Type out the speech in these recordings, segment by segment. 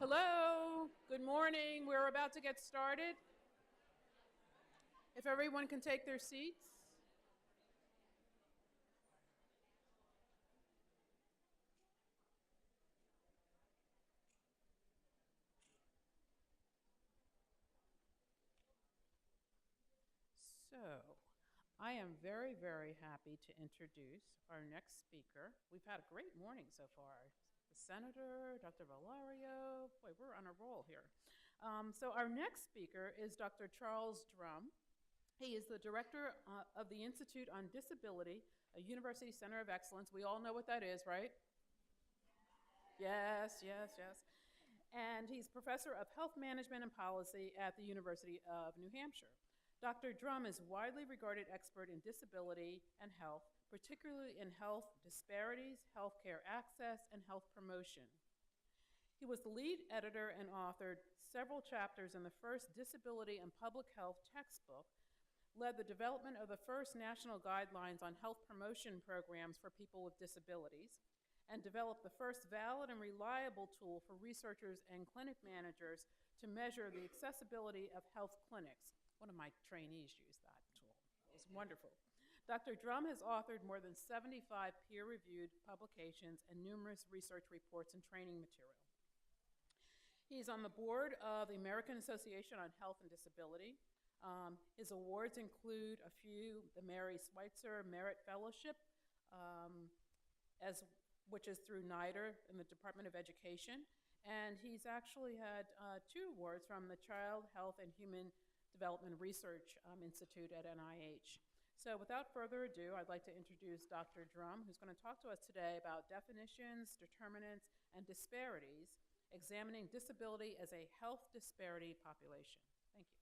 Hello, good morning. We're about to get started. If everyone can take their seats. So, I am very, very happy to introduce our next speaker. We've had a great morning so far. The Senator, Dr. Valario, boy, we're on a roll here. So, our next speaker is Dr. Charles Drum. He is the director of the Institute on Disability, a University Center of Excellence. We all know what that is, right? Yes, yes, yes. And he's professor of health management and policy at the University of New Hampshire. Dr. Drum is widely regarded expert in disability and health, particularly in health disparities, healthcare access, and health promotion. He was the lead editor and authored several chapters in the first disability and public health textbook, led the development of the first national guidelines on health promotion programs for people with disabilities, and developed the first valid and reliable tool for researchers and clinic managers to measure the accessibility of health clinics. One of my trainees used that tool. It was wonderful. Dr. Drum has authored more than 75 peer-reviewed publications and numerous research reports and training material. He's on the board of the American Association on Health and Disability. His awards include a few, the Mary Schweitzer Merit Fellowship, which is through NIDER in the Department of Education. And he's actually had 2 awards from the Child Health and Human Development Research Institute at NIH. So without further ado, I'd like to introduce Dr. Drum, who's going to talk to us today about definitions, determinants, and disparities, examining disability as a health disparity population. Thank you.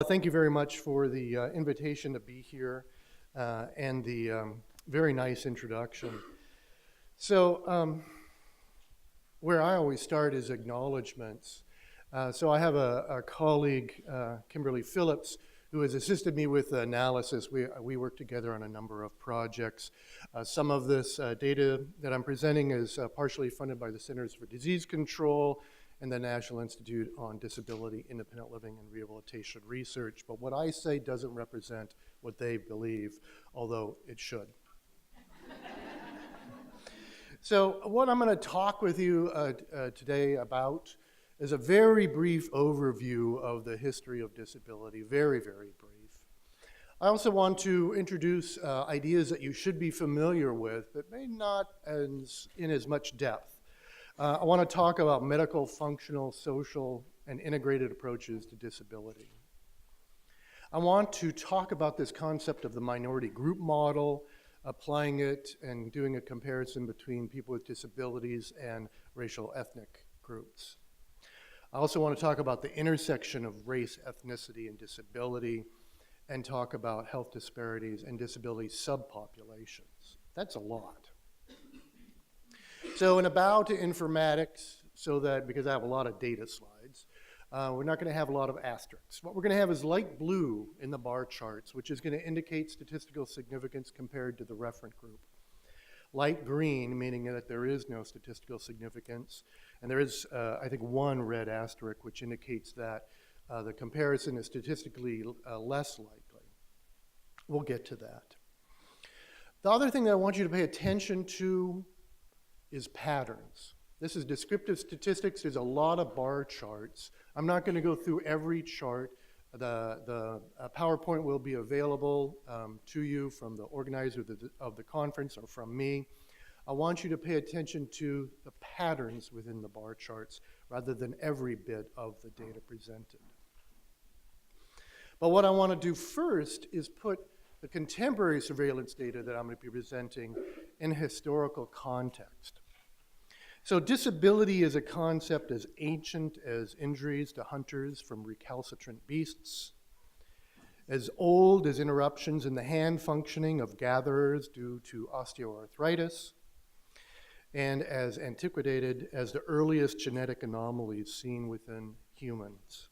thank you very much for the invitation to be here and the very nice introduction. So where I always start is acknowledgments. So I have a colleague, Kimberly Phillips, who has assisted me with analysis. We work together on a number of projects. Some of this data that I'm presenting is partially funded by the Centers for Disease Control and the National Institute on Disability, Independent Living, and Rehabilitation Research. But what I say doesn't represent what they believe, although it should. So what I'm going to talk with you today about is a very brief overview of the history of disability, very, very brief. I also want to introduce ideas that you should be familiar with, but may not in as much depth. I want to talk about medical, functional, social, and integrated approaches to disability. I want to talk about this concept of the minority group model, applying it and doing a comparison between people with disabilities and racial ethnic groups. I also want to talk about the intersection of race, ethnicity, and disability, and talk about health disparities and disability subpopulations. That's a lot. So in a bow to informatics, because I have a lot of data slides, we're not going to have a lot of asterisks. What we're going to have is light blue in the bar charts, which is going to indicate statistical significance compared to the referent group. Light green, meaning that there is no statistical significance, and there is, I think, one red asterisk, which indicates that the comparison is statistically less likely. We'll get to that. The other thing that I want you to pay attention to is patterns. This is descriptive statistics. There's a lot of bar charts. I'm not going to go through every chart. The PowerPoint will be available to you from the organizer of the conference or from me. I want you to pay attention to the patterns within the bar charts rather than every bit of the data presented. But what I want to do first is put the contemporary surveillance data that I'm going to be presenting in historical context. So disability is a concept as ancient as injuries to hunters from recalcitrant beasts, as old as interruptions in the hand functioning of gatherers due to osteoarthritis, and as antiquated as the earliest genetic anomalies seen within humans.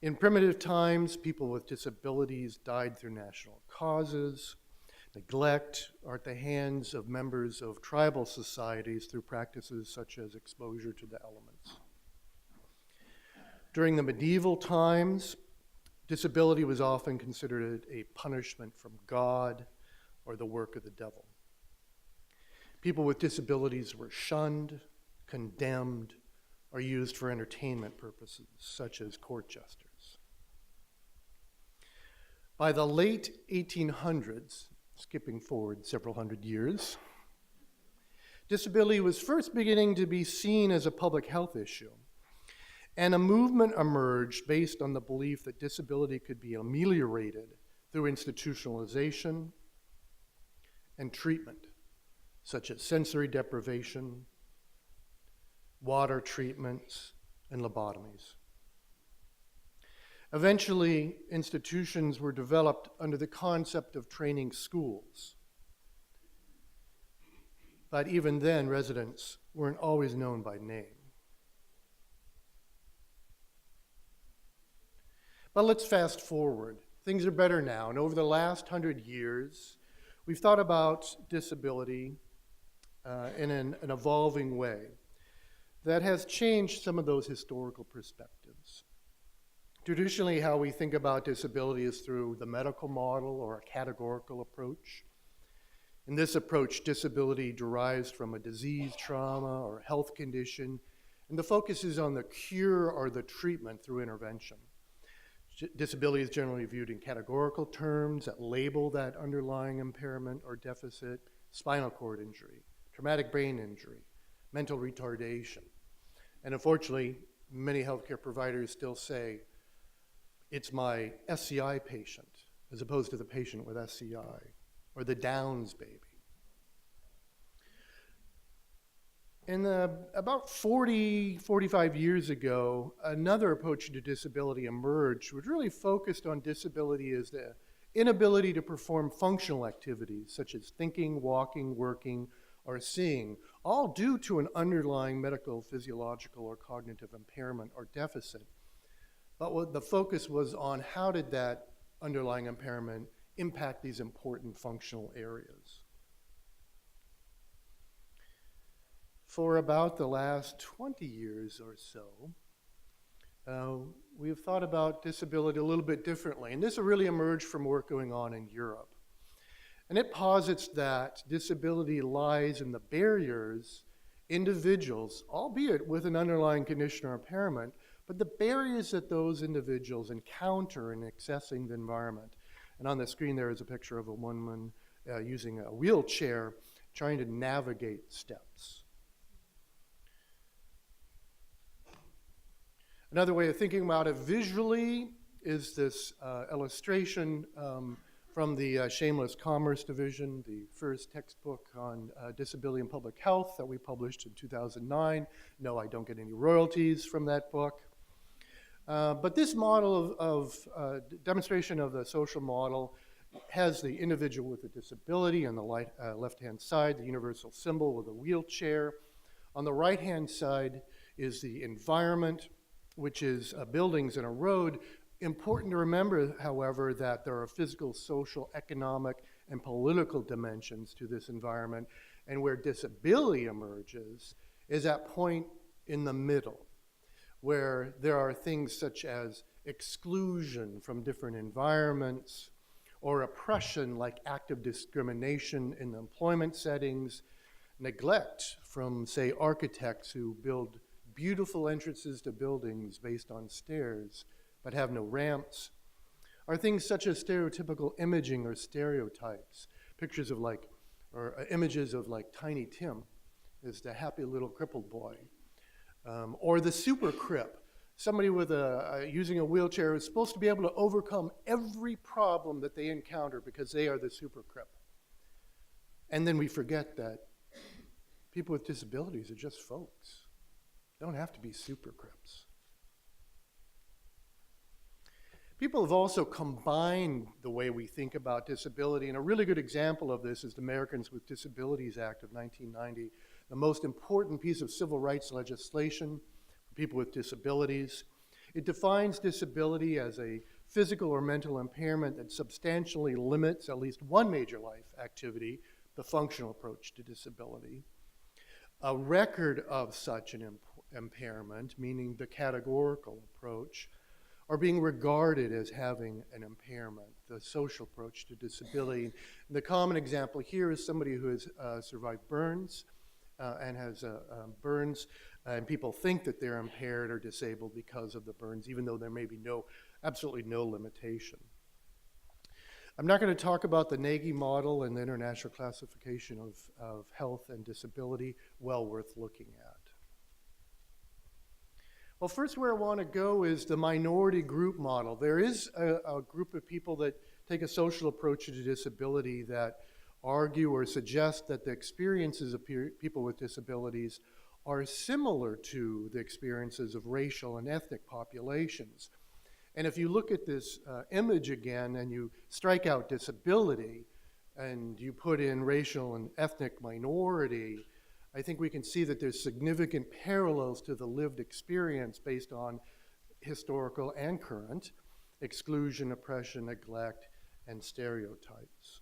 In primitive times, people with disabilities died through national causes. Neglect are at the hands of members of tribal societies through practices such as exposure to the elements. During the medieval times, disability was often considered a punishment from God or the work of the devil. People with disabilities were shunned, condemned, or used for entertainment purposes, such as court jesters. By the late 1800s, skipping forward several hundred years, disability was first beginning to be seen as a public health issue, and a movement emerged based on the belief that disability could be ameliorated through institutionalization and treatment, such as sensory deprivation, water treatments, and lobotomies. Eventually, institutions were developed under the concept of training schools. But even then, residents weren't always known by name. But let's fast forward. Things are better now, and over the last 100 years, we've thought about disability in an evolving way that has changed some of those historical perspectives. Traditionally, how we think about disability is through the medical model or a categorical approach. In this approach, disability derives from a disease, trauma, or health condition, and the focus is on the cure or the treatment through intervention. Disability is generally viewed in categorical terms that label that underlying impairment or deficit: spinal cord injury, traumatic brain injury, mental retardation. And unfortunately, many healthcare providers still say, it's my SCI patient, as opposed to the patient with SCI, or the Downs baby. About 45 years ago, another approach to disability emerged, which really focused on disability as the inability to perform functional activities such as thinking, walking, working, or seeing, all due to an underlying medical, physiological, or cognitive impairment or deficit. But what the focus was on how did that underlying impairment impact these important functional areas. For about the last 20 years or so, we've thought about disability a little bit differently, and this really emerged from work going on in Europe. And it posits that disability lies in the barriers individuals, albeit with an underlying condition or impairment, but the barriers that those individuals encounter in accessing the environment. And on the screen there is a picture of a woman using a wheelchair trying to navigate steps. Another way of thinking about it visually is this illustration from the Shameless Commerce Division, the first textbook on disability and public health that we published in 2009. No, I don't get any royalties from that book. But this model of demonstration of the social model has the individual with a disability on the left-hand side, the universal symbol with a wheelchair. On the right-hand side is the environment, which is buildings and a road. Important to remember, however, that there are physical, social, economic, and political dimensions to this environment, and where disability emerges is that point in the middle, where there are things such as exclusion from different environments, or oppression like active discrimination in employment settings, neglect from, say, architects who build beautiful entrances to buildings based on stairs but have no ramps, or things such as stereotypical imaging or stereotypes, pictures of like, or images of like Tiny Tim as the happy little crippled boy, or the super crip, somebody with using a wheelchair is supposed to be able to overcome every problem that they encounter because they are the super crip. And then we forget that people with disabilities are just folks. They don't have to be super crips. People have also combined the way we think about disability, and a really good example of this is the Americans with Disabilities Act of 1990, the most important piece of civil rights legislation for people with disabilities. It defines disability as a physical or mental impairment that substantially limits at least one major life activity, the functional approach to disability. A record of such an impairment, meaning the categorical approach, are being regarded as having an impairment, the social approach to disability. And the common example here is somebody who has survived burns and has burns, and people think that they're impaired or disabled because of the burns, even though there may be absolutely no limitation. I'm not going to talk about the Nagy model and the International Classification of Health and Disability, well worth looking at. Well, first where I want to go is the minority group model. There is a group of people that take a social approach to disability that argue or suggest that the experiences of people with disabilities are similar to the experiences of racial and ethnic populations. And if you look at this image again and you strike out disability and you put in racial and ethnic minority, I think we can see that there's significant parallels to the lived experience based on historical and current exclusion, oppression, neglect, and stereotypes.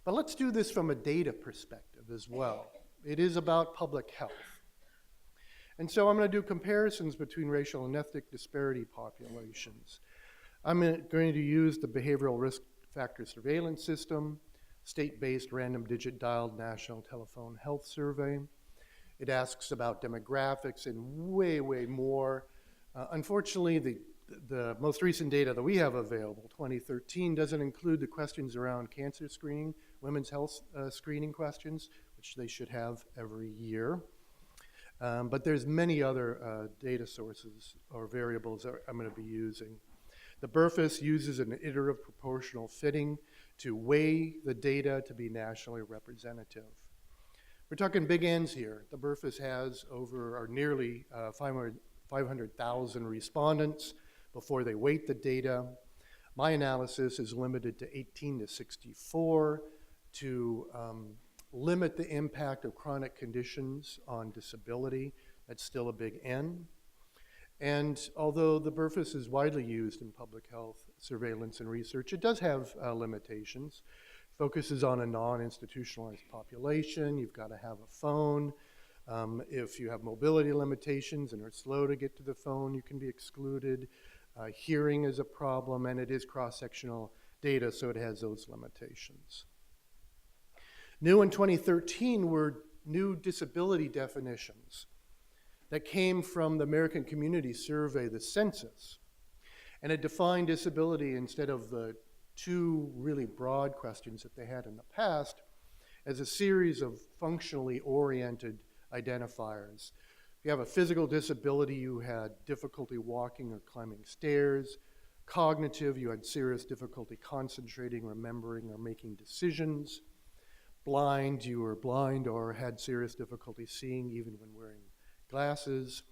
But let's do this from a data perspective as well. It is about public health. And so I'm going to do comparisons between racial and ethnic disparity populations. I'm going to use the Behavioral Risk Factor Surveillance System, state-based random digit dialed national telephone health survey. It asks about demographics and way, way more. Unfortunately, the most recent data that we have available, 2013, doesn't include the questions around cancer screening, women's health screening questions, which they should have every year. But there's many other data sources or variables that I'm going to be using. The BRFIS uses an iterative proportional fitting to weigh the data to be nationally representative. We're talking big ends here. The BRFIS has over or nearly 500,000 respondents before they weight the data. My analysis is limited to 18 to 64 to limit the impact of chronic conditions on disability. That's still a big N. And although the BRFIS is widely used in public health surveillance and research, it does have limitations. Focuses on a non-institutionalized population. You've got to have a phone. If you have mobility limitations and are slow to get to the phone, you can be excluded. Hearing is a problem, and it is cross-sectional data, so it has those limitations. New in 2013 were new disability definitions that came from the American Community Survey, the census. And it defined disability instead of the two really broad questions that they had in the past as a series of functionally oriented identifiers. If you have a physical disability, you had difficulty walking or climbing stairs. Cognitive, you had serious difficulty concentrating, remembering, or making decisions. Blind, you were blind or had serious difficulty seeing even when wearing glasses.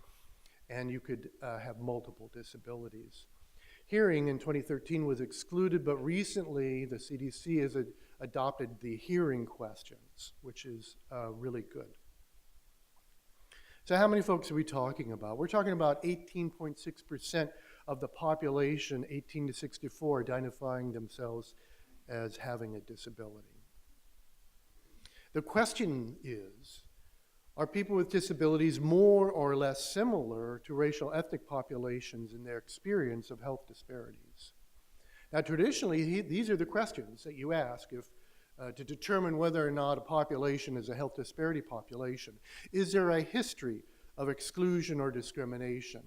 And you could have multiple disabilities. Hearing in 2013 was excluded, but recently the CDC has adopted the hearing questions, which is really good. So how many folks are we talking about? We're talking about 18.6% of the population, 18 to 64, identifying themselves as having a disability. The question is, are people with disabilities more or less similar to racial ethnic populations in their experience of health disparities? Now, traditionally, these are the questions that you ask if, to determine whether or not a population is a health disparity population. Is there a history of exclusion or discrimination?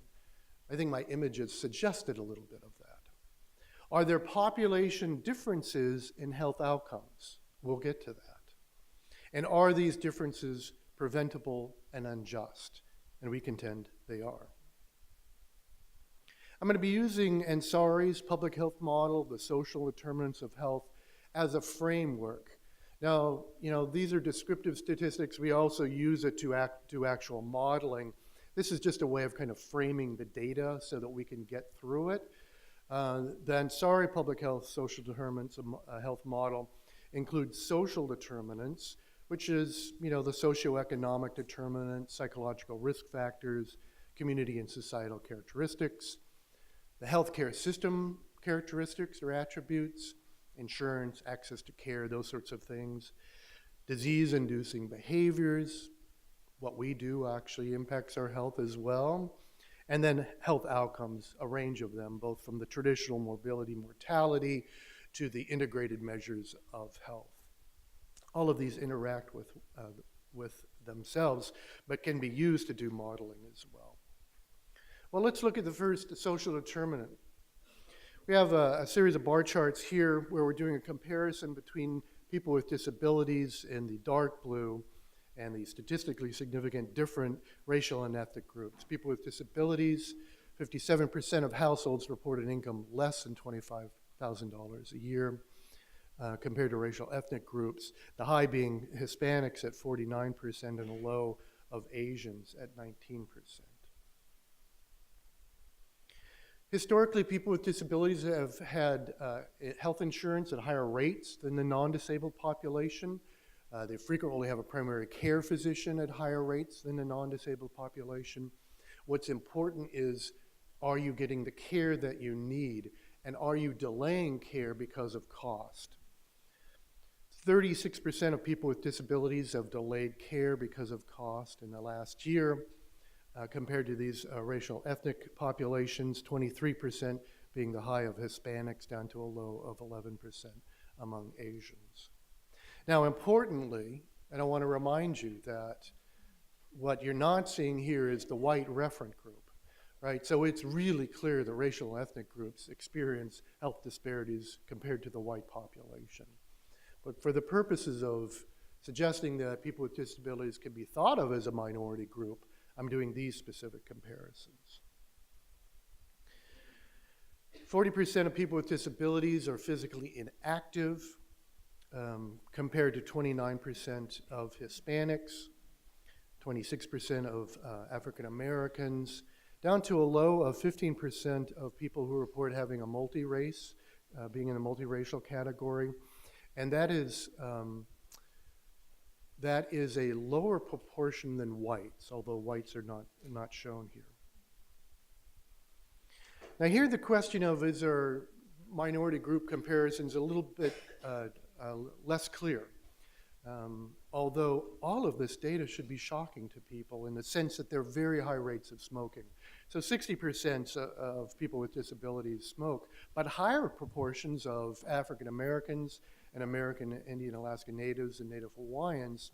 I think my images suggested a little bit of that. Are there population differences in health outcomes? We'll get to that. And are these differences preventable and unjust? And we contend they are. I'm going to be using Ansari's public health model, the social determinants of health, as a framework. Now, these are descriptive statistics. We also use it to do actual modeling. This is just a way of kind of framing the data so that we can get through it. The Ansari public health social determinants of health model includes social determinants, which is, the socioeconomic determinants, psychological risk factors, community and societal characteristics, the healthcare system characteristics or attributes, insurance, access to care, those sorts of things, disease-inducing behaviors, what we do actually impacts our health as well, and then health outcomes, a range of them, both from the traditional morbidity, mortality, to the integrated measures of health. All of these interact with themselves, but can be used to do modeling as well. Well, let's look at the first social determinant. We have a series of bar charts here where we're doing a comparison between people with disabilities in the dark blue and the statistically significant different racial and ethnic groups. People with disabilities, 57% of households report an income less than $25,000 a year. Compared to racial ethnic groups, the high being Hispanics at 49% and a low of Asians at 19%. Historically, people with disabilities have had health insurance at higher rates than the non-disabled population. They frequently have a primary care physician at higher rates than the non-disabled population. What's important is, are you getting the care that you need, and are you delaying care because of cost? 36% of people with disabilities have delayed care because of cost in the last year, compared to these racial ethnic populations, 23% being the high of Hispanics down to a low of 11% among Asians. Now, importantly, and I want to remind you that what you're not seeing here is the white referent group, right? So it's really clear that racial and ethnic groups experience health disparities compared to the white population. But for the purposes of suggesting that people with disabilities can be thought of as a minority group, I'm doing these specific comparisons. 40% of people with disabilities are physically inactive. compared to 29% of Hispanics, 26% of African Americans, down to a low of 15% of people who report having a multi-race, being in a multiracial category. And that is a lower proportion than whites, although whites are not shown here. Now here the question of is our minority group comparisons a little bit less clear. Although all of this data should be shocking to people in the sense that there are very high rates of smoking. So 60% of people with disabilities smoke, but higher proportions of African Americans and American Indian Alaska Natives and Native Hawaiians,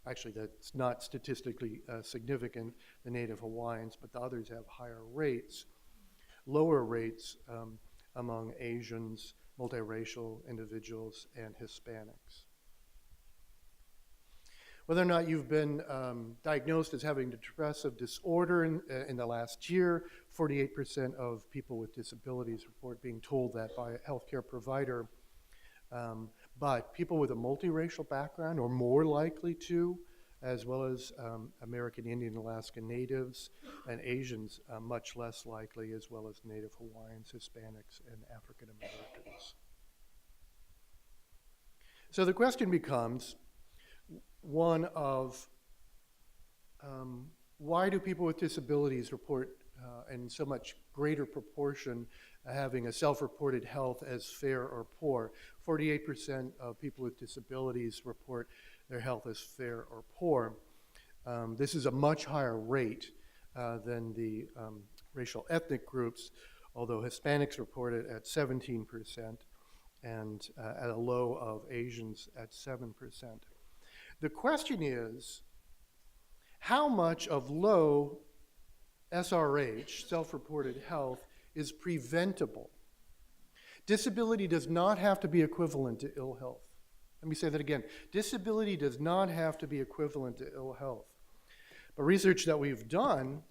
actually that's not statistically significant, the Native Hawaiians, but the others have higher rates, lower rates among Asians, multiracial individuals, and Hispanics. Whether or not you've been diagnosed as having depressive disorder in the last year, 48% of people with disabilities report being told that by a healthcare provider. But people with a multiracial background are more likely to, as well as American Indian Alaska Natives and Asians, much less likely, as well as Native Hawaiians, Hispanics, and African Americans. So the question becomes one of why do people with disabilities report in so much greater proportion having a self-reported health as fair or poor? 48% of people with disabilities report their health as fair or poor. This is a much higher rate than the racial ethnic groups, although Hispanics report it at 17% and at a low of Asians at 7%. The question is, how much of low SRH, self-reported health, is preventable? Disability does not have to be equivalent to ill health. Let me say that again. Disability does not have to be equivalent to ill health. But research that we've done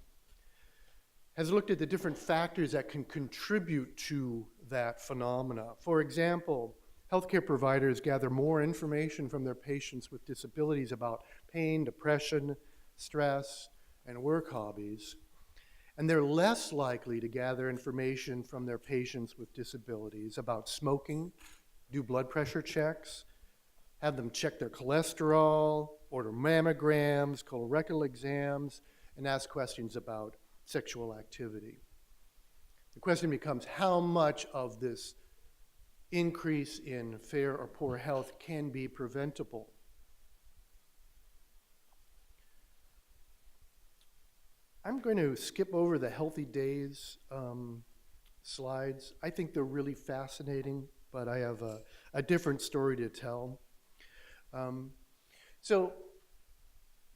has looked at the different factors that can contribute to that phenomena. For example, healthcare providers gather more information from their patients with disabilities about pain, depression, stress, and work hobbies. And they're less likely to gather information from their patients with disabilities about smoking, do blood pressure checks, have them check their cholesterol, order mammograms, colorectal exams, and ask questions about sexual activity. The question becomes how much of this increase in fair or poor health can be preventable? I'm going to skip over the healthy days slides. I think they're really fascinating, but I have a different story to tell. So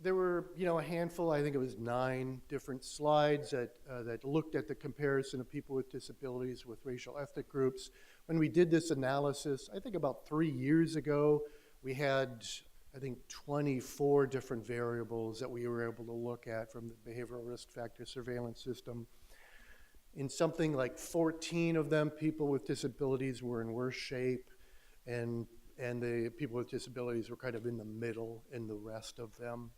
there were, a handful, I think it was 9 different slides that looked at the comparison of people with disabilities with racial ethnic groups. When we did this analysis, I think about 3 years ago, we had, 24 different variables that we were able to look at from the behavioral risk factor surveillance system. In something like 14 of them, people with disabilities were in worse shape, and the people with disabilities were kind of in the middle in the rest of them.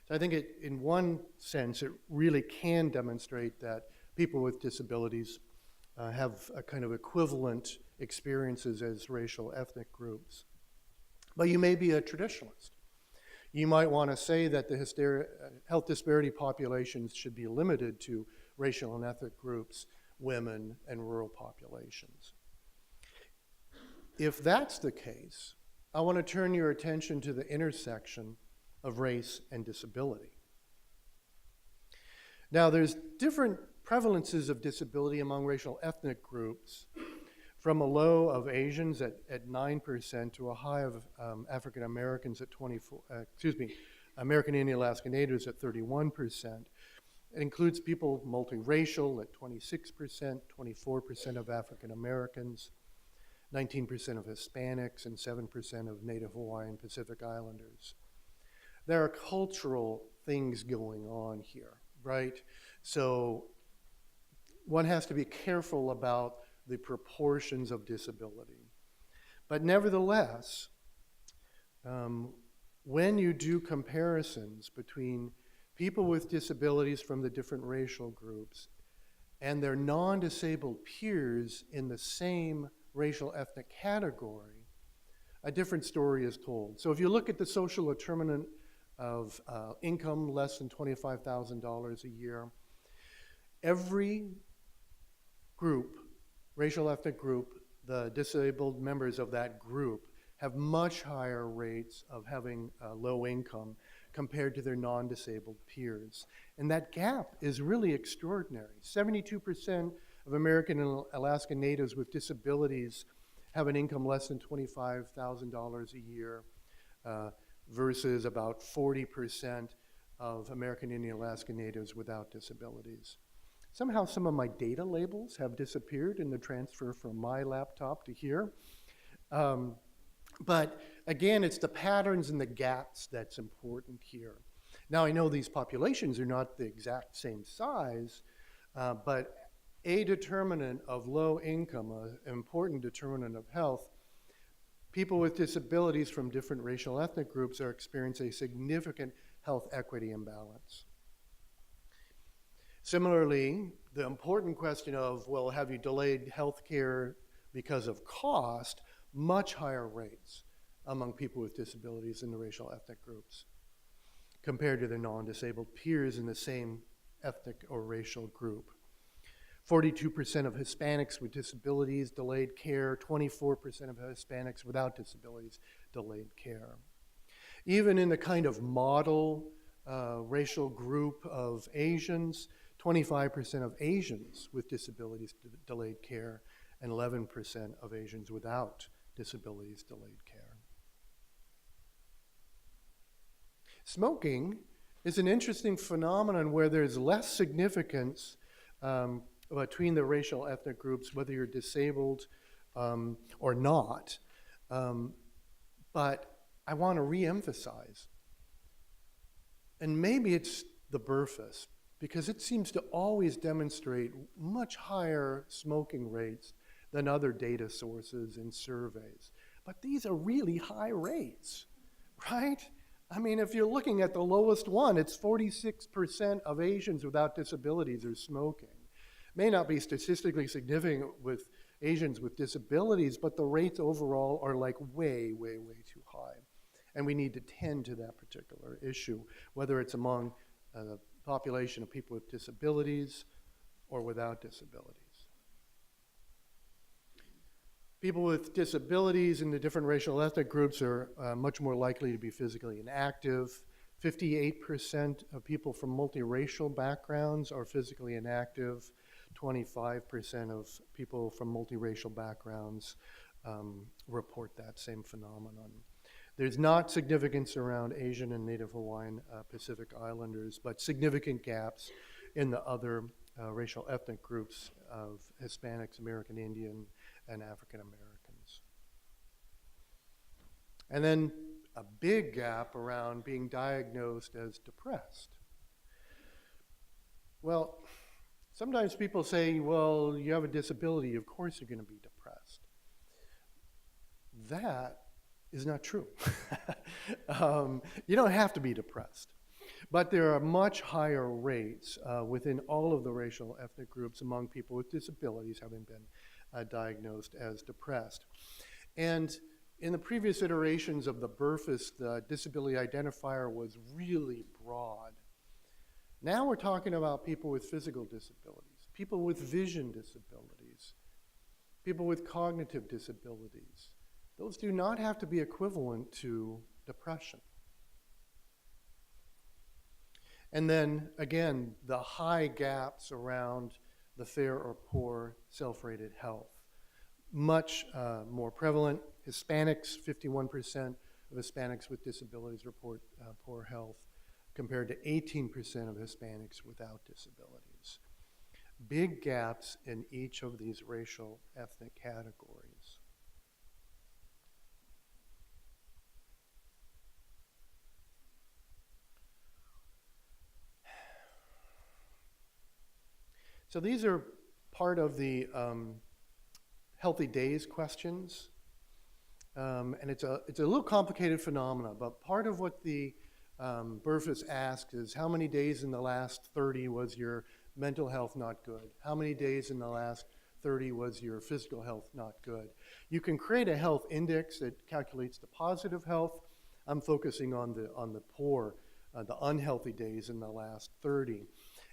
So I think in one sense, it really can demonstrate that people with disabilities have a kind of equivalent experiences as racial ethnic groups. But you may be a traditionalist. You might want to say that the health disparity populations should be limited to racial and ethnic groups, women, and rural populations. If that's the case, I want to turn your attention to the intersection of race and disability. Now, there's different prevalences of disability among racial ethnic groups, from a low of Asians at 9% to a high of African Americans at American Indian Alaska Natives at 31%. It includes people multiracial at 26%, 24% of African Americans, 19% of Hispanics, and 7% of Native Hawaiian Pacific Islanders. There are cultural things going on here, right? So one has to be careful about the proportions of disability. But nevertheless, when you do comparisons between people with disabilities from the different racial groups and their non-disabled peers in the same racial ethnic category, a different story is told. So if you look at the social determinant of income less than $25,000 a year, every group, racial ethnic group, the disabled members of that group have much higher rates of having low income compared to their non-disabled peers. And that gap is really extraordinary. 72% of American and Alaska Natives with disabilities have an income less than $25,000 a year versus about 40% of American Indian Alaska Natives without disabilities. Somehow some of my data labels have disappeared in the transfer from my laptop to here. But again, it's the patterns and the gaps that's important here. Now, I know these populations are not the exact same size, but a determinant of low income, an important determinant of health, people with disabilities from different racial ethnic groups are experiencing a significant health equity imbalance. Similarly, the important question of, well, have you delayed health care because of cost, much higher rates among people with disabilities in the racial ethnic groups compared to their non-disabled peers in the same ethnic or racial group. 42% of Hispanics with disabilities delayed care, 24% of Hispanics without disabilities delayed care. Even in the kind of model racial group of Asians, 25% of Asians with disabilities delayed care, and 11% of Asians without disabilities delayed care. Smoking is an interesting phenomenon where there's less significance between the racial ethnic groups, whether you're disabled or not. But I want to re-emphasize, and maybe it's the BRFIS, because it seems to always demonstrate much higher smoking rates than other data sources and surveys. But these are really high rates, right? I mean, if you're looking at the lowest one, it's 46% of Asians without disabilities are smoking. May not be statistically significant with Asians with disabilities, but the rates overall are like way, way, way too high. And we need to tend to that particular issue, whether it's among the population of people with disabilities or without disabilities. People with disabilities in the different racial ethnic groups are much more likely to be physically inactive. 58% of people from multiracial backgrounds are physically inactive. 25% of people from multiracial backgrounds report that same phenomenon. There's not significance around Asian and Native Hawaiian Pacific Islanders, but significant gaps in the other racial ethnic groups of Hispanics, American Indian, and African Americans. And then a big gap around being diagnosed as depressed. Well, sometimes people say, well, you have a disability, of course you're going to be depressed. That is not true. You don't have to be depressed. But there are much higher rates within all of the racial ethnic groups among people with disabilities having been diagnosed as depressed. And in the previous iterations of the BRFIS, the disability identifier was really broad. Now we're talking about people with physical disabilities, people with vision disabilities, people with cognitive disabilities. Those do not have to be equivalent to depression. And then, again, the high gaps around the fair or poor self-rated health. Much more prevalent. Hispanics, 51% of Hispanics with disabilities report poor health, compared to 18% of Hispanics without disabilities. Big gaps in each of these racial ethnic categories. So these are part of the Healthy Days questions. and it's a little complicated phenomena, but part of what the Burfus asks is how many days in the last 30 was your mental health not good? How many days in the last 30 was your physical health not good? You can create a health index that calculates the positive health. I'm focusing on the poor, the unhealthy days in the last 30.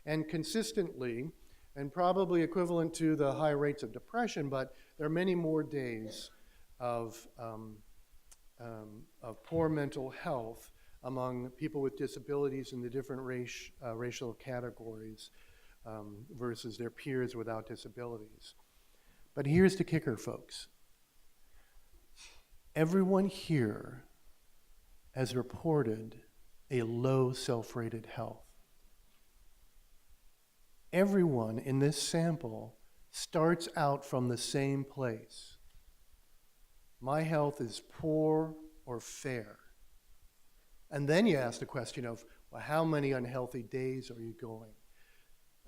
And consistently, and probably equivalent to the high rates of depression, but there are many more days of poor mental health among people with disabilities in the different racial categories versus their peers without disabilities. But here's the kicker, folks. Everyone here has reported a low self-rated health. Everyone in this sample starts out from the same place. My health is poor or fair. And then you ask the question of, well, how many unhealthy days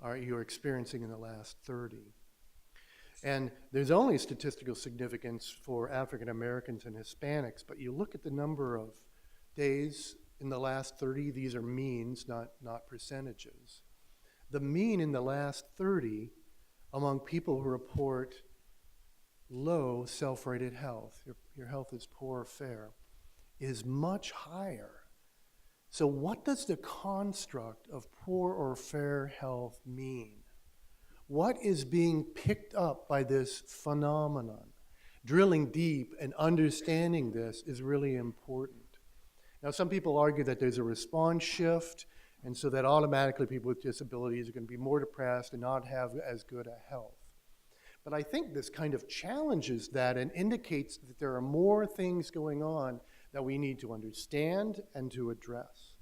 are you experiencing in the last 30? And there's only statistical significance for African Americans and Hispanics, but you look at the number of days in the last 30, these are means, not percentages. The mean in the last 30 among people who report low self-rated health, your health is poor or fair, is much higher. So what does the construct of poor or fair health mean? What is being picked up by this phenomenon? Drilling deep and understanding this is really important. Now, some people argue that there's a response shift, and so that automatically people with disabilities are going to be more depressed and not have as good a health. But I think this kind of challenges that and indicates that there are more things going on that we need to understand and to address.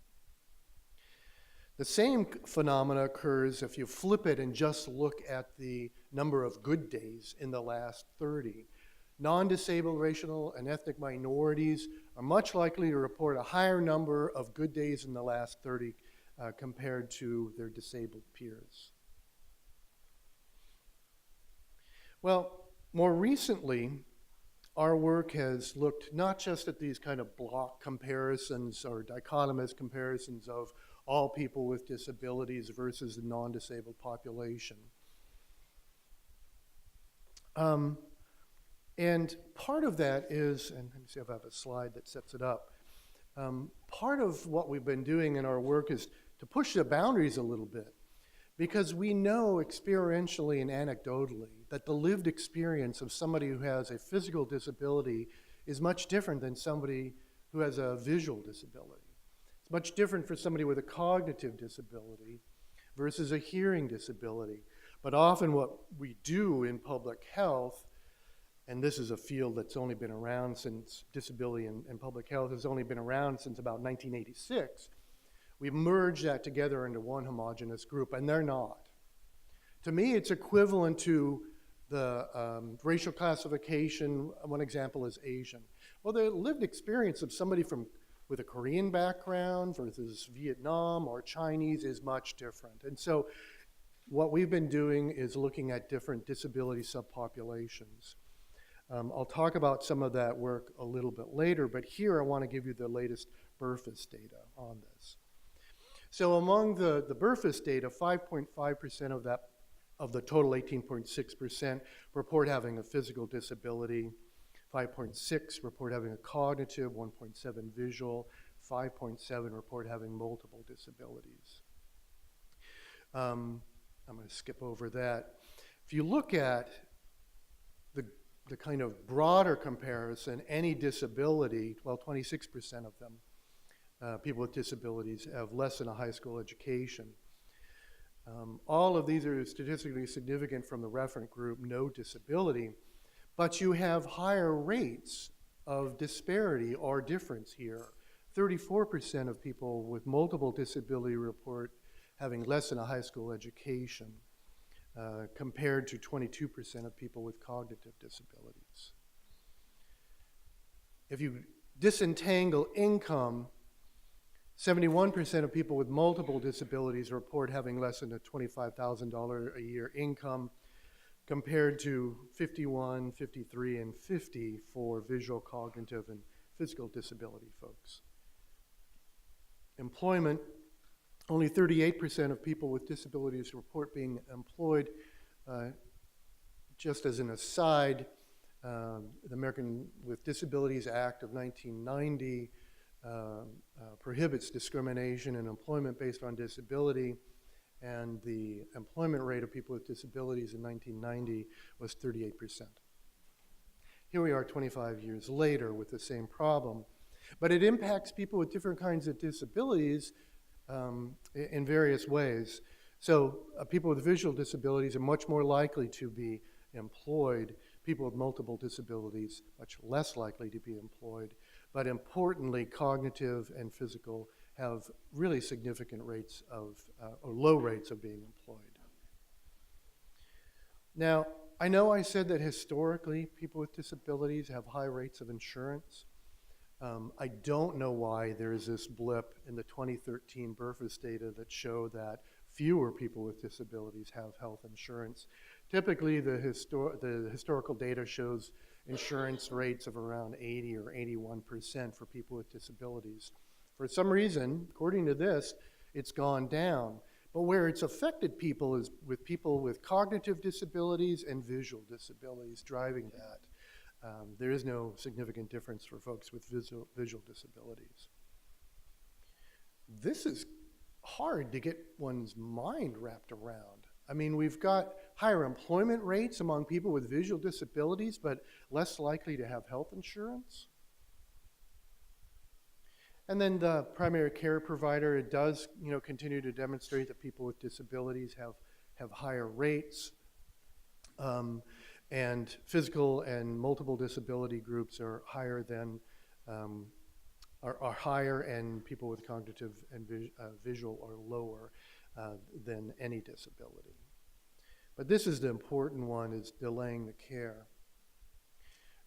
The same phenomena occurs if you flip it and just look at the number of good days in the last 30. Non-disabled racial and ethnic minorities are much likely to report a higher number of good days in the last 30 compared to their disabled peers. Well, more recently, our work has looked not just at these kind of block comparisons or dichotomous comparisons of all people with disabilities versus the non-disabled population. And part of that is, and let me see if I have a slide that sets it up. Part of what we've been doing in our work is to push the boundaries a little bit, because we know experientially and anecdotally that the lived experience of somebody who has a physical disability is much different than somebody who has a visual disability. It's much different for somebody with a cognitive disability versus a hearing disability. But often what we do in public health, and this is a field that's only been around since disability and public health has only been around since about 1986, we merge that together into one homogeneous group, and they're not. To me, it's equivalent to the racial classification. One example is Asian. Well, the lived experience of somebody with a Korean background versus Vietnam or Chinese is much different. And so what we've been doing is looking at different disability subpopulations. I'll talk about some of that work a little bit later, but here I want to give you the latest Burfus data on this. So among the Burfus data, 5.5% of the total 18.6% report having a physical disability, 5.6 report having a cognitive, 1.7 visual, 5.7 report having multiple disabilities. I'm going to skip over that. If you look at the kind of broader comparison, any disability, well, 26% of them, people with disabilities, have less than a high school education. All of these are statistically significant from the referent group, no disability, but you have higher rates of disparity or difference here. 34% of people with multiple disability report having less than a high school education, compared to 22% of people with cognitive disabilities. If you disentangle income, 71% of people with multiple disabilities report having less than a $25,000 a year income. compared to 51, 53, and 50 for visual, cognitive, and physical disability folks. Employment, only 38% of people with disabilities report being employed. Just as an aside, the American with Disabilities Act of 1990 prohibits discrimination in employment based on disability, and the employment rate of people with disabilities in 1990 was 38%. Here we are 25 years later with the same problem, but it impacts people with different kinds of disabilities in various ways. So people with visual disabilities are much more likely to be employed. People with multiple disabilities, much less likely to be employed. But importantly, cognitive and physical have really significant rates of, or low rates of being employed. Now, I know I said that historically people with disabilities have high rates of insurance. I don't know why there is this blip in the 2013 Burfus data that show that fewer people with disabilities have health insurance. Typically, the historical data shows insurance rates of around 80 or 81% for people with disabilities. For some reason, according to this, it's gone down. But where it's affected people is with people with cognitive disabilities and visual disabilities driving that. There is no significant difference for folks with visual disabilities. This is hard to get one's mind wrapped around. I mean, we've got higher employment rates among people with visual disabilities, but less likely to have health insurance. And then the primary care provider, it does, continue to demonstrate that people with disabilities have higher rates. And physical and multiple disability groups are higher than, are higher, and people with cognitive and visual are lower than any disability. But this is the important one, is delaying the care.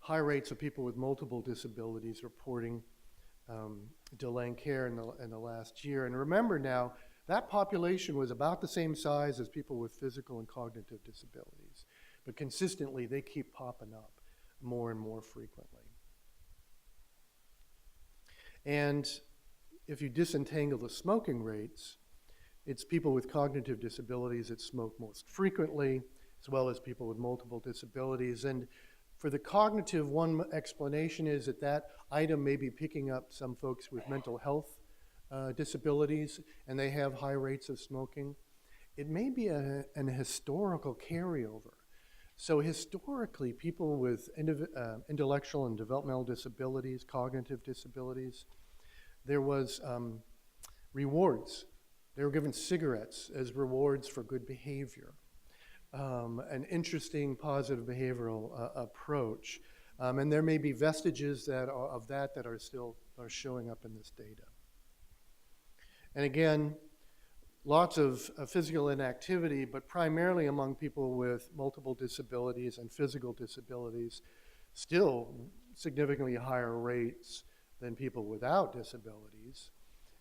High rates of people with multiple disabilities reporting delaying care in the last year. And remember now, that population was about the same size as people with physical and cognitive disabilities. But consistently, they keep popping up more and more frequently. And if you disentangle the smoking rates, it's people with cognitive disabilities that smoke most frequently, as well as people with multiple disabilities. And for the cognitive, one explanation is that item may be picking up some folks with mental health disabilities, and they have high rates of smoking. It may be an historical carryover. So historically, people with intellectual and developmental disabilities, cognitive disabilities, there was rewards. They were given cigarettes as rewards for good behavior. An interesting positive behavioral approach. And there may be vestiges of that are showing up in this data. And again, lots of physical inactivity, but primarily among people with multiple disabilities and physical disabilities, still significantly higher rates than people without disabilities.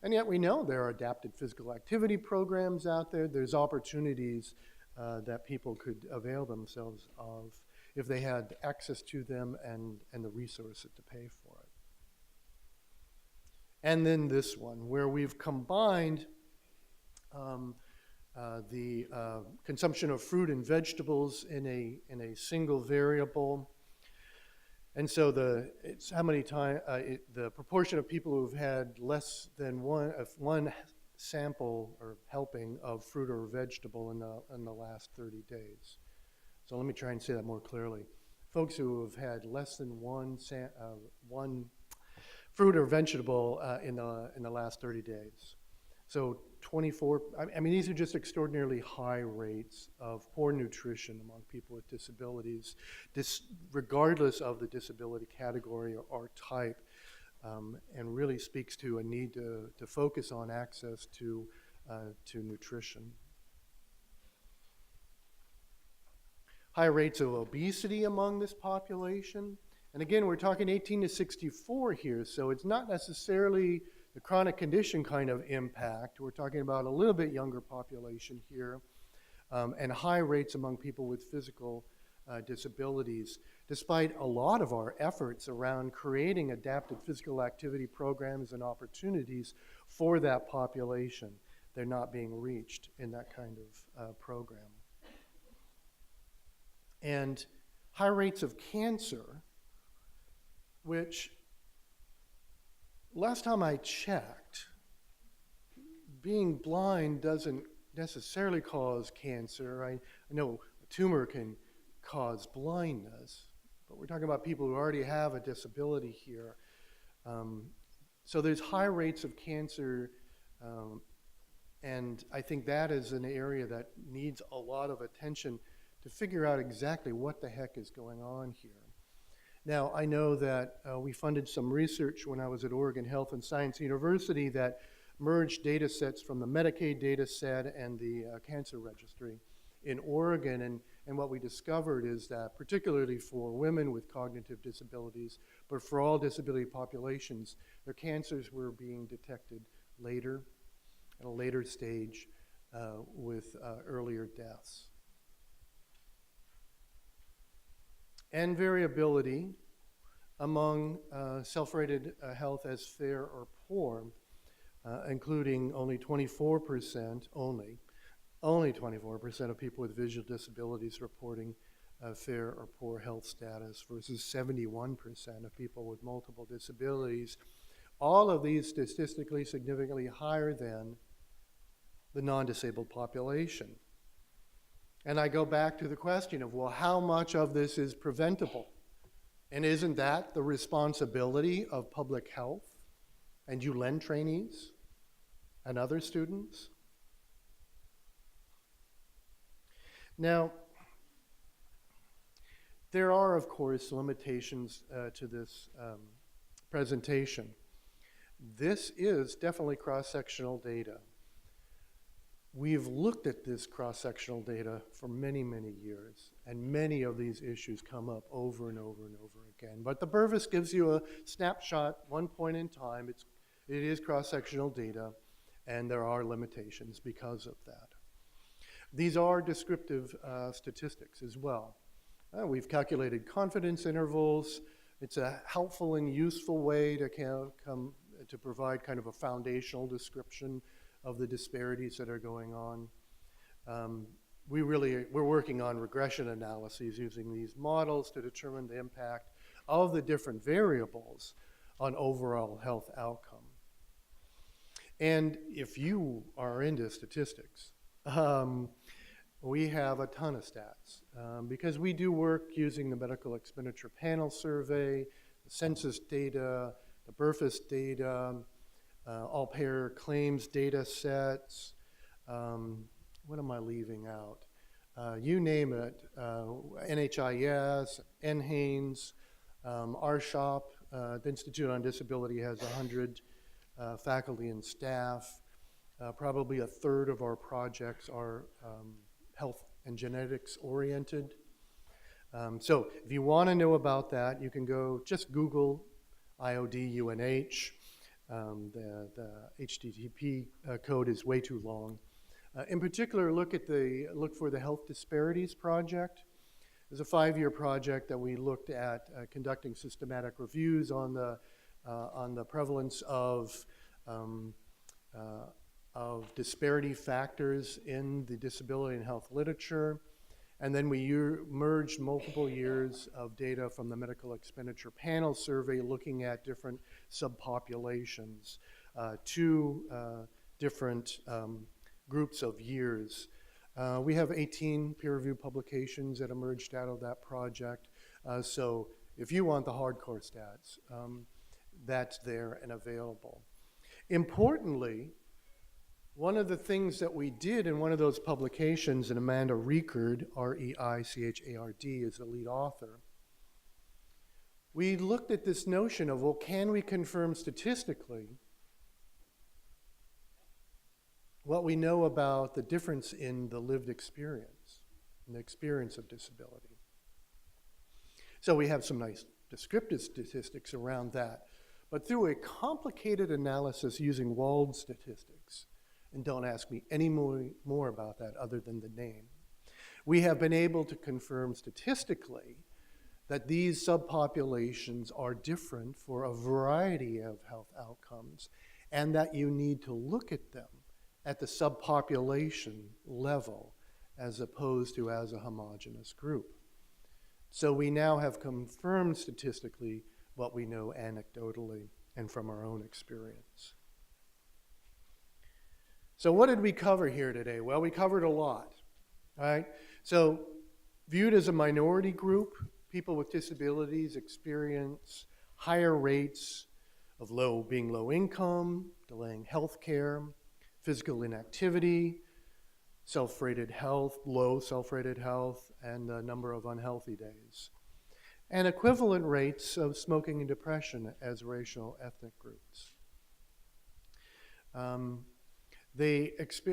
And yet we know there are adapted physical activity programs out there. There's opportunities that people could avail themselves of if they had access to them and the resources to pay for it. And then this one, where we've combined the consumption of fruit and vegetables in a single variable. And so the proportion of people who've had less than one sample or helping of fruit or vegetable in the last 30 days. So let me try and say that more clearly. Folks who have had less than one fruit or vegetable in the last 30 days. So 24, I mean, these are just extraordinarily high rates of poor nutrition among people with disabilities, regardless of the disability category or type, and really speaks to a need to focus on access to nutrition. High rates of obesity among this population. And again, we're talking 18 to 64 here, so it's not necessarily the chronic condition kind of impact. We're talking about a little bit younger population here. and high rates among people with physical disabilities. Despite a lot of our efforts around creating adapted physical activity programs and opportunities for that population, they're not being reached in that kind of program. And high rates of cancer, which last time I checked, being blind doesn't necessarily cause cancer. I know a tumor can cause blindness, but we're talking about people who already have a disability here. So there's high rates of cancer, and I think that is an area that needs a lot of attention to figure out exactly what the heck is going on here. Now, I know that we funded some research when I was at Oregon Health and Science University that merged data sets from the Medicaid data set and the cancer registry in Oregon, and what we discovered is that particularly for women with cognitive disabilities, but for all disability populations, their cancers were being detected later, at a later stage, with earlier deaths. And variability among self-rated health as fair or poor, including only 24%, only 24% of people with visual disabilities reporting fair or poor health status versus 71% of people with multiple disabilities. All of these statistically significantly higher than the non-disabled population. And I go back to the question of, well, how much of this is preventable? And isn't that the responsibility of public health and ULEN trainees and other students? Now, there are, of course, limitations to this presentation. This is definitely cross-sectional data. We've looked at this cross-sectional data for many, many years, and many of these issues come up over and over and over again. But the Burvis gives you a snapshot, one point in time. It is cross-sectional data, and there are limitations because of that. These are descriptive statistics as well. We've calculated confidence intervals. It's a helpful and useful way to provide kind of a foundational description of the disparities that are going on. We're working on regression analyses using these models to determine the impact of the different variables on overall health outcome. And if you are into statistics, we have a ton of stats because we do work using the medical expenditure panel survey, the census data, the Burfis data, all payer claims data sets. What am I leaving out? You name it, NHIS, NHANES, our shop, the Institute on Disability has 100 faculty and staff. Probably a third of our projects are health and genetics oriented. So if you want to know about that, you can go just Google IOD UNH. The HTTP code is way too long. In particular, look for the Health Disparities project. It's a 5-year project that we looked at conducting systematic reviews on the prevalence of disparity factors in the disability and health literature. And then we merged multiple years of data from the medical expenditure panel survey looking at different subpopulations, two different groups of years. We have 18 peer-reviewed publications that emerged out of that project. So if you want the hardcore stats, that's there and available. Importantly, one of the things that we did in one of those publications, and Amanda Reichard, R-E-I-C-H-A-R-D, is the lead author, we looked at this notion of, well, can we confirm statistically what we know about the difference in the lived experience, and the experience of disability? So we have some nice descriptive statistics around that, but through a complicated analysis using walled statistics, and don't ask me any more about that other than the name. we have been able to confirm statistically that these subpopulations are different for a variety of health outcomes, and that you need to look at them at the subpopulation level as opposed to as a homogeneous group. So we now have confirmed statistically what we know anecdotally and from our own experience. So what did we cover here today? Well, we covered a lot, right? So viewed as a minority group, people with disabilities experience higher rates of being low income, delaying health care, physical inactivity, self-rated health, low self-rated health, and a number of unhealthy days. And equivalent rates of smoking and depression as racial ethnic groups.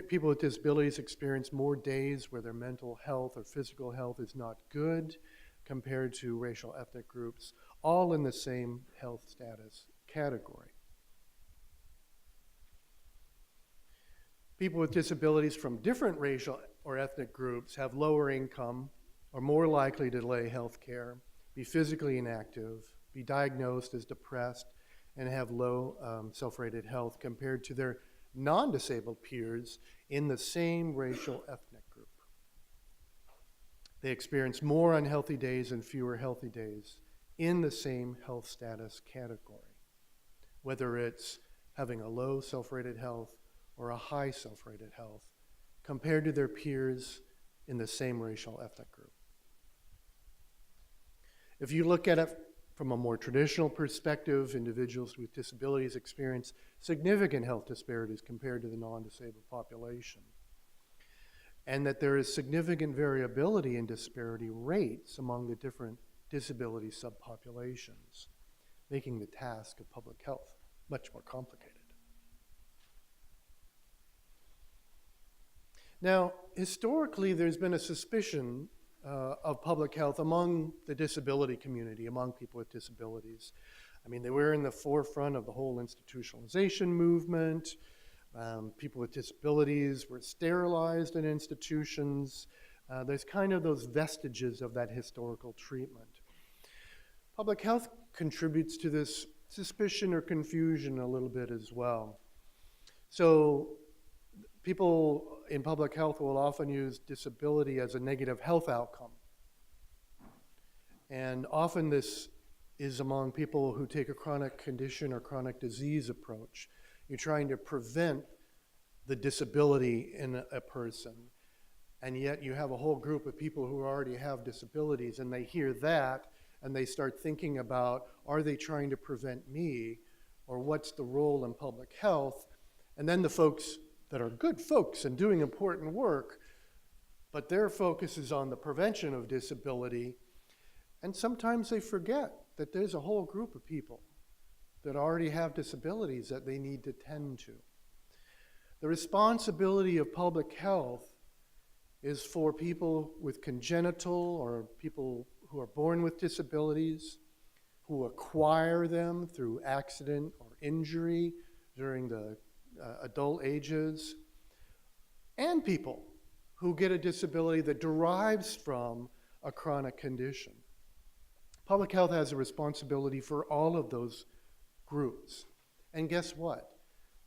People with disabilities experience more days where their mental health or physical health is not good compared to racial ethnic groups, all in the same health status category. People with disabilities from different racial or ethnic groups have lower income, are more likely to delay health care, be physically inactive, be diagnosed as depressed, and have low self-rated health compared to their non-disabled peers in the same racial ethnic group. They experience more unhealthy days and fewer healthy days in the same health status category, whether it's having a low self-rated health or a high self-rated health compared to their peers in the same racial ethnic group. If you look at it from a more traditional perspective, individuals with disabilities experience significant health disparities compared to the non-disabled population, and that there is significant variability in disparity rates among the different disability subpopulations, making the task of public health much more complicated. Now, historically, there's been a suspicion of public health among the disability community, among people with disabilities. I mean, they were in the forefront of the whole institutionalization movement. People with disabilities were sterilized in institutions. There's kind of those vestiges of that historical treatment. Public health contributes to this suspicion or confusion a little bit as well. So people in public health will often use disability as a negative health outcome. And often this is among people who take a chronic condition or chronic disease approach. You're trying to prevent the disability in a person, and yet you have a whole group of people who already have disabilities, and they hear that, and they start thinking about, are they trying to prevent me, or what's the role in public health? And then the folks that are good folks and doing important work, but their focus is on the prevention of disability, and sometimes they forget that there's a whole group of people that already have disabilities that they need to tend to. The responsibility of public health is for people with congenital or people who are born with disabilities, who acquire them through accident or injury during the adult ages, and people who get a disability that derives from a chronic condition. Public health has a responsibility for all of those groups. And guess what?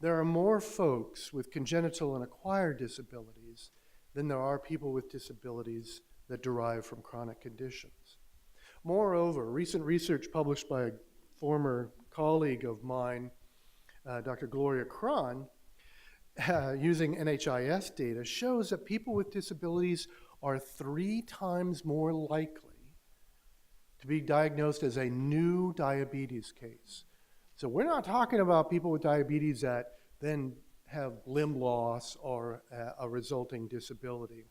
There are more folks with congenital and acquired disabilities than there are people with disabilities that derive from chronic conditions. Moreover, recent research published by a former colleague of mine, Dr. Gloria Cron, using NHIS data, shows that people with disabilities are 3 times more likely to be diagnosed as a new diabetes case. So we're not talking about people with diabetes that then have limb loss or a resulting disability.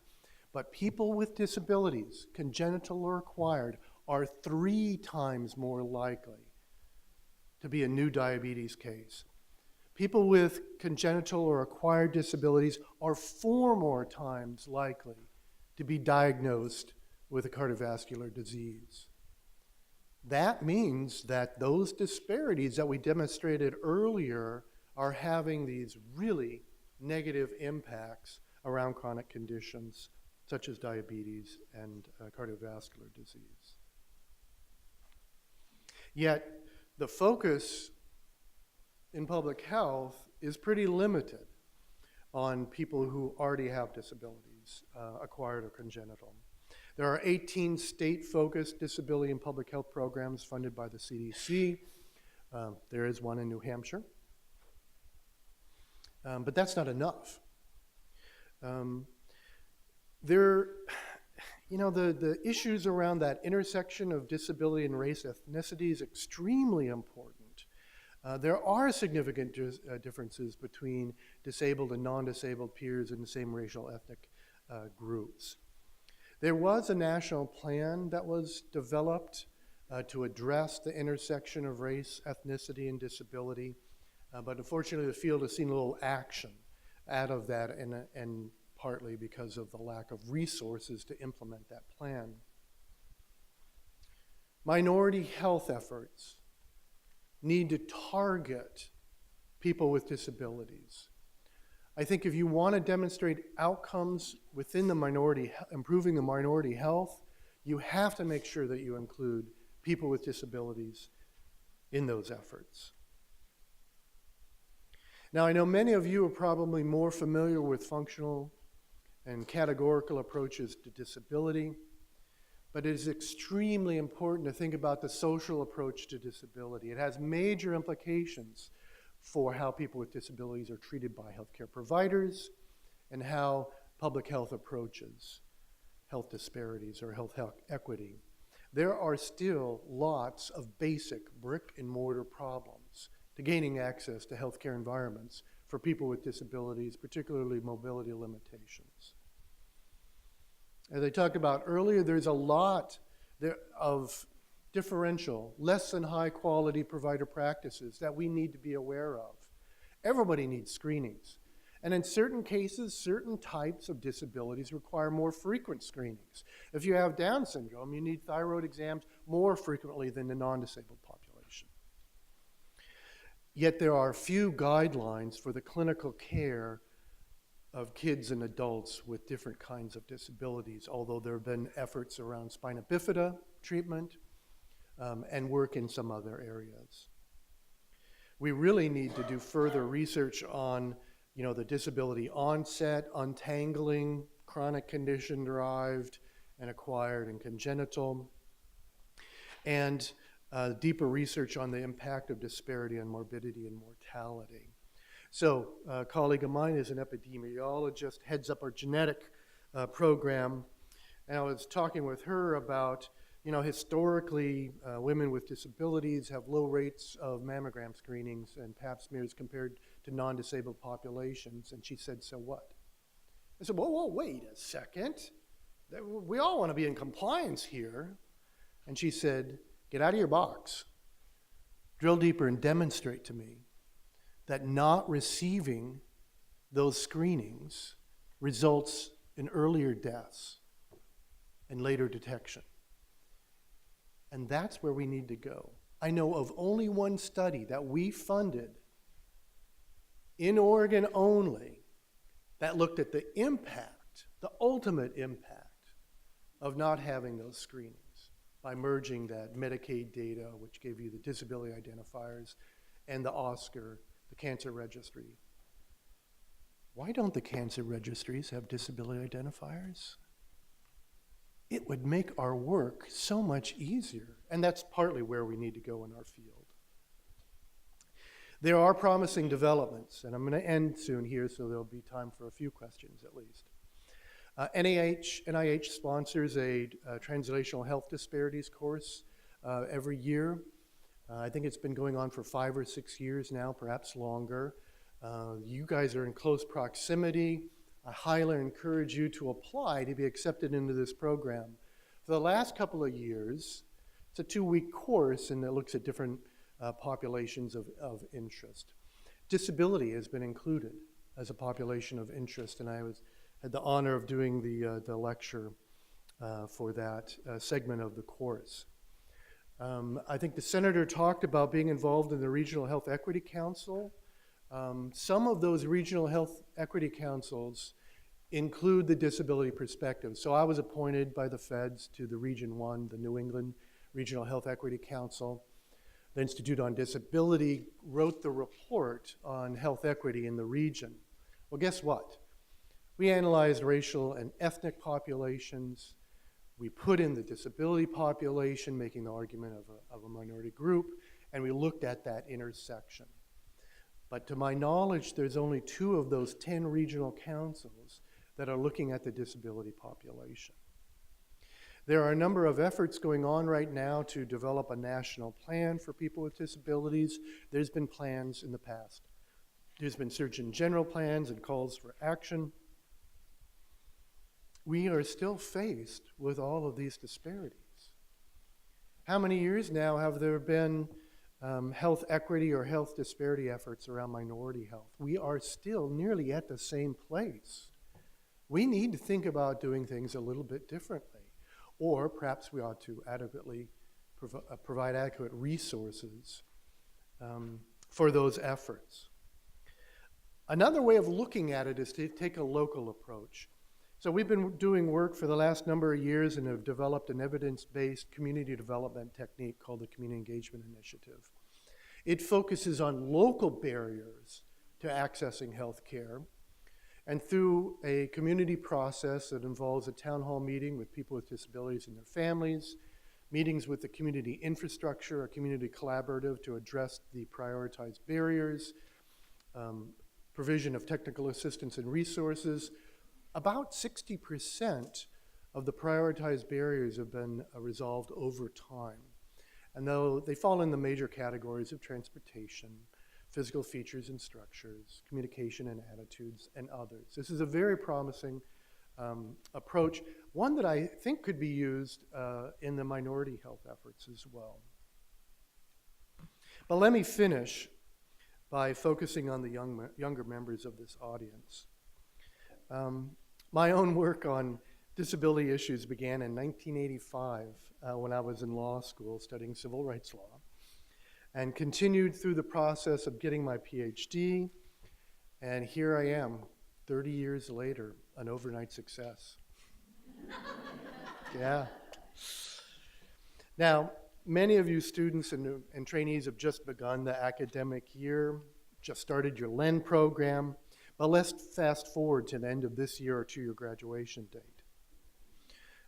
But people with disabilities, congenital or acquired, are 3 times more likely to be a new diabetes case. People with congenital or acquired disabilities are 4 more times likely to be diagnosed with a cardiovascular disease. That means that those disparities that we demonstrated earlier are having these really negative impacts around chronic conditions such as diabetes and cardiovascular disease. Yet, the focus in public health is pretty limited on people who already have disabilities, acquired or congenital. There are 18 state-focused disability and public health programs funded by the CDC. There is one in New Hampshire. But that's not enough. The issues around that intersection of disability and race ethnicity is extremely important. There are significant differences between disabled and non-disabled peers in the same racial ethnic groups. There was a national plan that was developed to address the intersection of race, ethnicity, and disability, but unfortunately the field has seen little action out of that, and partly because of the lack of resources to implement that plan. Minority health efforts need to target people with disabilities. I think if you want to demonstrate outcomes within the minority, improving the minority health, you have to make sure that you include people with disabilities in those efforts. Now, I know many of you are probably more familiar with functional and categorical approaches to disability, but it is extremely important to think about the social approach to disability. It has major implications for how people with disabilities are treated by healthcare providers and how public health approaches health disparities or health equity. There are still lots of basic brick and mortar problems to gaining access to healthcare environments for people with disabilities, particularly mobility limitations. As I talked about earlier, there's a lot of differential, less than high quality provider practices that we need to be aware of. Everybody needs screenings. And in certain cases, certain types of disabilities require more frequent screenings. If you have Down syndrome, you need thyroid exams more frequently than the non-disabled population. Yet there are few guidelines for the clinical care of kids and adults with different kinds of disabilities, although there have been efforts around spina bifida treatment and work in some other areas. We really need to do further research on the disability onset, untangling, chronic condition-derived and acquired and congenital, and deeper research on the impact of disparity on morbidity and mortality. So a colleague of mine is an epidemiologist, heads up our genetic program, and I was talking with her about, historically women with disabilities have low rates of mammogram screenings and pap smears compared to non-disabled populations, and she said, so what? I said, whoa, wait a second. We all want to be in compliance here. And she said, get out of your box, drill deeper and demonstrate to me that not receiving those screenings results in earlier deaths and later detection. And that's where we need to go. I know of only one study that we funded in Oregon only that looked at the impact, the ultimate impact of not having those screenings by merging that Medicaid data, which gave you the disability identifiers, and the OSCAR, the cancer registry. Why don't the cancer registries have disability identifiers? It would make our work so much easier, and that's partly where we need to go in our field. There are promising developments, and I'm going to end soon here, so there'll be time for a few questions at least. NIH sponsors a translational health disparities course every year. I think it's been going on for 5 or 6 years now, perhaps longer. You guys are in close proximity. I highly encourage you to apply to be accepted into this program. For the last couple of years, it's a 2-week course, and it looks at different populations of interest. Disability has been included as a population of interest, and I had the honor of doing the lecture for that segment of the course. I think the senator talked about being involved in the Regional Health Equity Council. Some of those regional health equity councils include the disability perspective. So I was appointed by the feds to the Region 1, the New England Regional Health Equity Council. The Institute on Disability wrote the report on health equity in the region. Well, guess what? We analyzed racial and ethnic populations. We put in the disability population, making the argument of a minority group, and we looked at that intersection. But to my knowledge, there's only 2 of those 10 regional councils that are looking at the disability population. There are a number of efforts going on right now to develop a national plan for people with disabilities. There's been plans in the past. There's been Surgeon General plans and calls for action. We are still faced with all of these disparities. How many years now have there been health equity or health disparity efforts around minority health? We are still nearly at the same place. We need to think about doing things a little bit differently. Or perhaps we ought to adequately provide adequate resources for those efforts. Another way of looking at it is to take a local approach. So we've been doing work for the last number of years and have developed an evidence-based community development technique called the Community Engagement Initiative. It focuses on local barriers to accessing health care. And through a community process that involves a town hall meeting with people with disabilities and their families, meetings with the community infrastructure, a community collaborative to address the prioritized barriers, provision of technical assistance and resources, about 60% of the prioritized barriers have been resolved over time. And though they fall in the major categories of transportation, physical features and structures, communication and attitudes, and others. This is a very promising approach, one that I think could be used in the minority health efforts as well. But let me finish by focusing on the younger members of this audience. My own work on disability issues began in 1985 when I was in law school studying civil rights law, and continued through the process of getting my PhD, and here I am, 30 years later, an overnight success. Yeah. Now, many of you students and trainees have just begun the academic year, just started your LEN program, but let's fast forward to the end of this year or to your graduation date.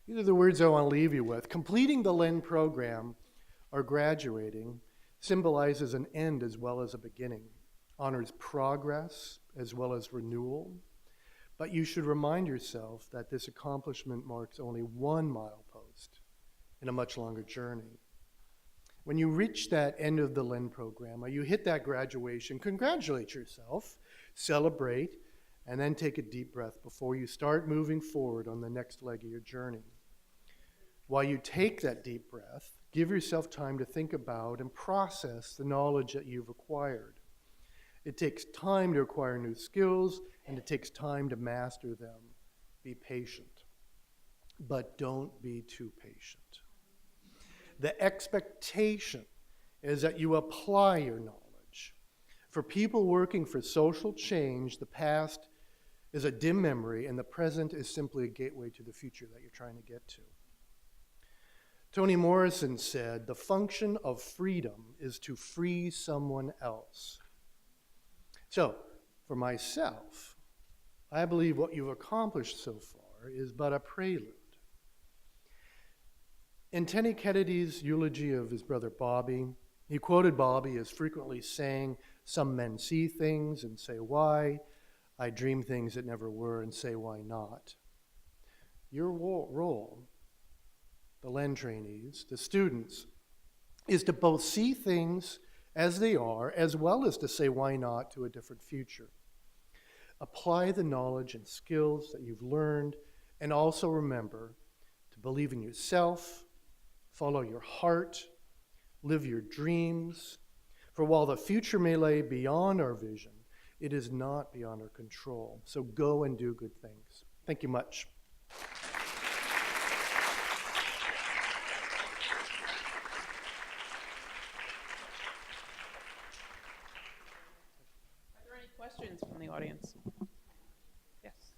These are the words I want to leave you with. Completing the LEN program or graduating symbolizes an end as well as a beginning, honors progress as well as renewal, but you should remind yourself that this accomplishment marks only one milepost in a much longer journey. When you reach that end of the LEN program, or you hit that graduation, congratulate yourself, celebrate, and then take a deep breath before you start moving forward on the next leg of your journey. While you take that deep breath, give yourself time to think about and process the knowledge that you've acquired. It takes time to acquire new skills, and it takes time to master them. Be patient, but don't be too patient. The expectation is that you apply your knowledge. For people working for social change, the past is a dim memory, and the present is simply a gateway to the future that you're trying to get to. Toni Morrison said, "The function of freedom is to free someone else." So, for myself, I believe what you've accomplished so far is but a prelude. In Tenny Kennedy's eulogy of his brother Bobby, he quoted Bobby as frequently saying, "Some men see things and say why. I dream things that never were and say why not." Your role, the LEN trainees, the students, is to both see things as they are, as well as to say why not to a different future. Apply the knowledge and skills that you've learned, and also remember to believe in yourself, follow your heart, live your dreams. For while the future may lay beyond our vision, it is not beyond our control. So go and do good things. Thank you much. Are there any questions from the audience? Yes.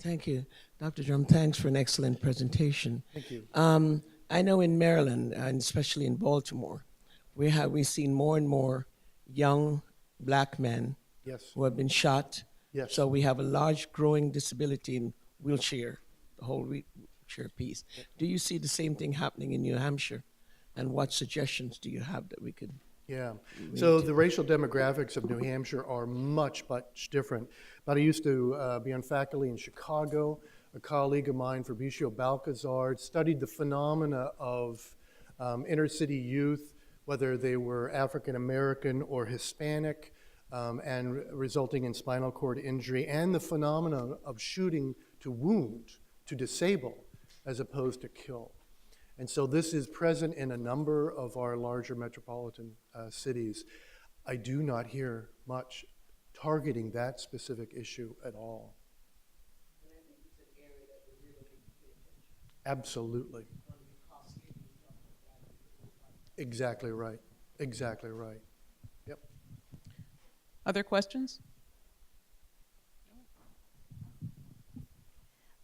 Thank you. Dr. Drum, thanks for an excellent presentation. Thank you. I know in Maryland, and especially in Baltimore, we've seen more and more young black men Yes. who have been shot. Yes. So we have a large growing disability in wheelchair, the whole wheelchair piece. Do you see the same thing happening in New Hampshire? And what suggestions do you have that we could? Yeah. So the racial demographics of New Hampshire are much, much different. But I used to be on faculty in Chicago. A colleague of mine, Fabricio Balcazar, studied the phenomena of inner city youth, whether they were African American or Hispanic, and resulting in spinal cord injury, and the phenomena of shooting to wound, to disable, as opposed to kill. And so this is present in a number of our larger metropolitan cities. I do not hear much targeting that specific issue at all. And I think it's an area that we really need to pay attention. Absolutely. It's going to be costly and stuff like that. Exactly right. Exactly right. Yep. Other questions?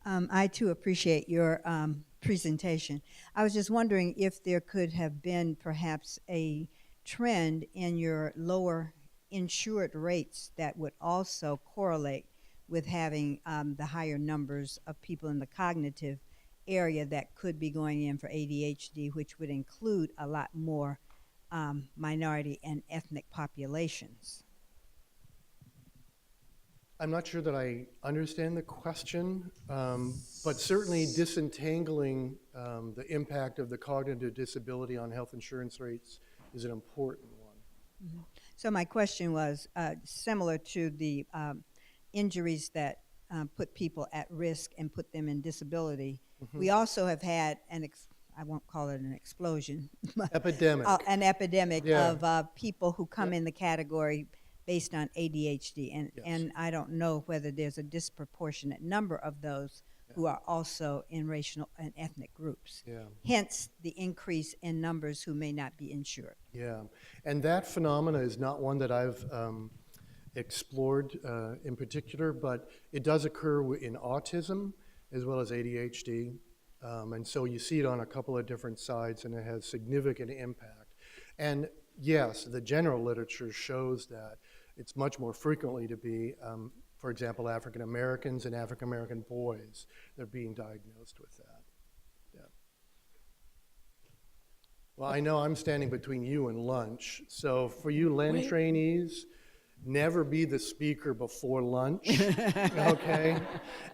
I too appreciate your presentation. I was just wondering if there could have been perhaps a trend in your lower insured rates that would also correlate with having the higher numbers of people in the cognitive area that could be going in for ADHD, which would include a lot more minority and ethnic populations. I'm not sure that I understand the question, but certainly disentangling the impact of the cognitive disability on health insurance rates is an important one. Mm-hmm. So my question was similar to the injuries that put people at risk and put them in disability. Mm-hmm. We also have had I won't call it an explosion, Epidemic. An epidemic Yeah. of people who come in the category based on ADHD, and I don't know whether there's a disproportionate number of those who are also in racial and ethnic groups. Yeah. Hence the increase in numbers who may not be insured. Yeah, and that phenomena is not one that I've explored in particular, but it does occur in autism as well as ADHD, and so you see it on a couple of different sides, and it has significant impact. And yes, the general literature shows that it's much more frequently to be, for example, African Americans and African American boys that are being diagnosed with that. Yeah. Well, I know I'm standing between you and lunch, so for you Len trainees, never be the speaker before lunch, okay?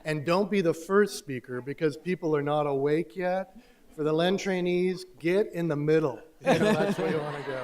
And don't be the first speaker because people are not awake yet. For the Len trainees, get in the middle. You know, that's where you want to go.